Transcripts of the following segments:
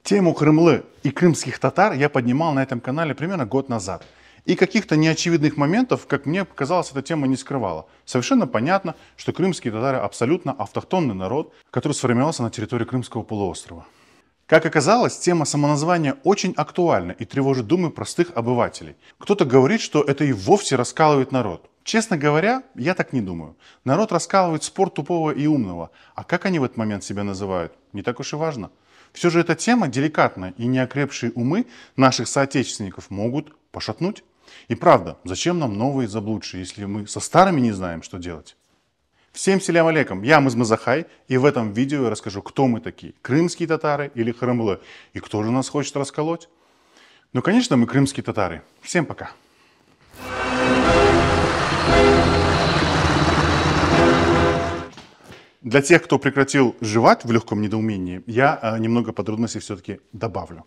Тему Крымлы и крымских татар я поднимал на этом канале примерно год назад. И каких-то неочевидных моментов, как мне показалось, эта тема не скрывала. Совершенно понятно, что крымские татары абсолютно автохтонный народ, который сформировался на территории Крымского полуострова. Как оказалось, тема самоназвания очень актуальна и тревожит думы простых обывателей. Кто-то говорит, что это и вовсе раскалывает народ. Честно говоря, я так не думаю. Народ раскалывает спор тупого и умного. А как они в этот момент себя называют, не так уж и важно. Все же эта тема деликатна, и неокрепшие умы наших соотечественников могут пошатнуть. И правда, зачем нам новые заблудшие, если мы со старыми не знаем, что делать? Всем селям алейкум, я Мызмазахай, и в этом видео я расскажу, кто мы такие, крымские татары или хрымлы, и кто же нас хочет расколоть. Ну, конечно, мы крымские татары. Всем пока. Для тех, кто прекратил жевать в легком недоумении, я немного подробностей все-таки добавлю.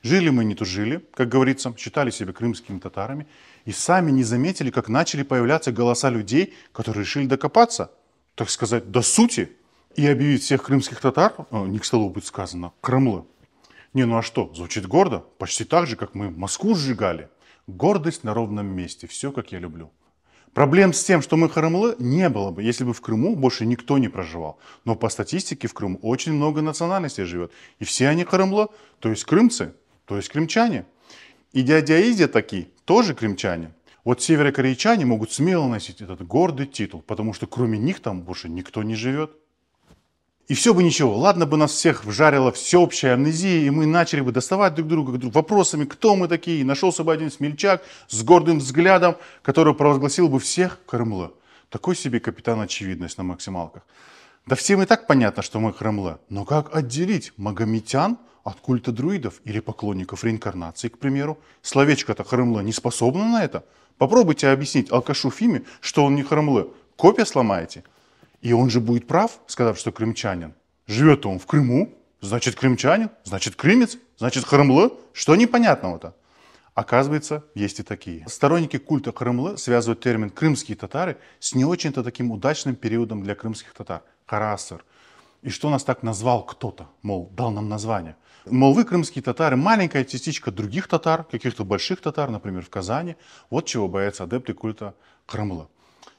Жили мы не тужили, как говорится, считали себя крымскими татарами, и сами не заметили, как начали появляться голоса людей, которые решили докопаться, так сказать, до сути, и объявить всех крымских татар, не к столу будет сказано, крымлы. Не, ну а что, звучит гордо, почти так же, как мы Москву сжигали. Гордость на ровном месте, все как я люблю. Проблем с тем, что мы хрымлы, не было бы, если бы в Крыму больше никто не проживал. Но по статистике в Крыму очень много национальностей живет. И все они хрымлы, то есть крымцы, то есть крымчане. И дядя Изя такие, тоже крымчане. Вот северокорейчане могут смело носить этот гордый титул, потому что кроме них там больше никто не живет. И все бы ничего, ладно бы нас всех вжарила всеобщая амнезия, и мы начали бы доставать друг друга вопросами, кто мы такие. И нашелся бы один смельчак с гордым взглядом, который провозгласил бы всех Крымлы. Такой себе капитан очевидность на максималках. Да всем и так понятно, что мы Крымлы. Но как отделить магометян от культа друидов или поклонников реинкарнации, к примеру? Словечко-то Крымлы не способно на это. Попробуйте объяснить алкашу Фиме, что он не Крымлы. Копья сломаете. И он же будет прав, сказав, что крымчанин. Живет он в Крыму, значит крымчанин, значит крымец, значит хрымлы. Что непонятного-то? Оказывается, есть и такие. Сторонники культа хрымлы связывают термин «крымские татары» с не очень-то таким удачным периодом для крымских татар – Караасыр. И что нас так назвал кто-то, мол, дал нам название. Мол, вы, крымские татары, маленькая частичка других татар, каких-то больших татар, например, в Казани. Вот чего боятся адепты культа хрымлы.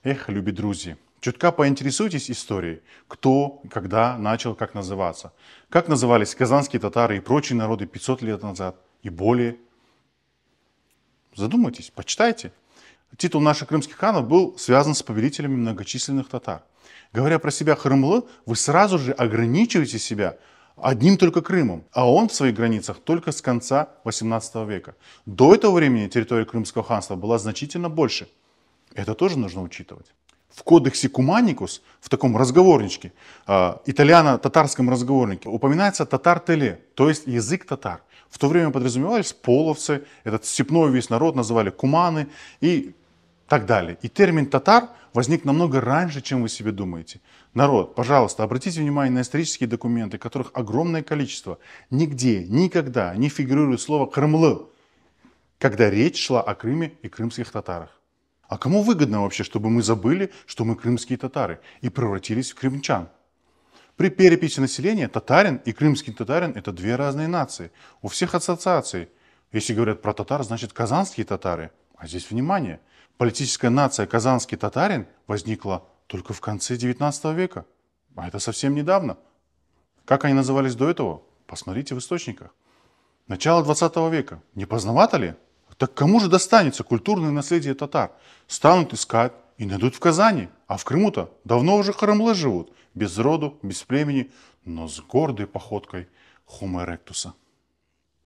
Эх, люби друзья. Чутка поинтересуйтесь историей, кто, когда начал, как называться. Как назывались казанские татары и прочие народы 500 лет назад и более. Задумайтесь, почитайте. Титул наших крымских ханов был связан с повелителями многочисленных татар. Говоря про себя хрымлы, вы сразу же ограничиваете себя одним только Крымом, а он в своих границах только с конца 18 века. До этого времени территория Крымского ханства была значительно больше. Это тоже нужно учитывать. В кодексе Куманикус, в таком разговорничке, итальяно-татарском разговорнике, упоминается татар-теле, то есть язык татар. В то время подразумевались половцы, этот степной весь народ называли куманы и так далее. И термин татар возник намного раньше, чем вы себе думаете. Народ, пожалуйста, обратите внимание на исторические документы, которых огромное количество. Нигде, никогда не фигурирует слово «крымлы», когда речь шла о Крыме и крымских татарах. А кому выгодно вообще, чтобы мы забыли, что мы крымские татары и превратились в крымчан? При переписи населения татарин и крымский татарин – это две разные нации. У всех ассоциации. Если говорят про татар, значит казанские татары. А здесь внимание, политическая нация казанский татарин возникла только в конце 19 века. А это совсем недавно. Как они назывались до этого? Посмотрите в источниках. Начало 20 века. Не поздновато ли? Так кому же достанется культурное наследие татар? Станут искать и найдут в Казани. А в Крыму-то давно уже хрымлы живут. Без роду, без племени, но с гордой походкой Homo erectus.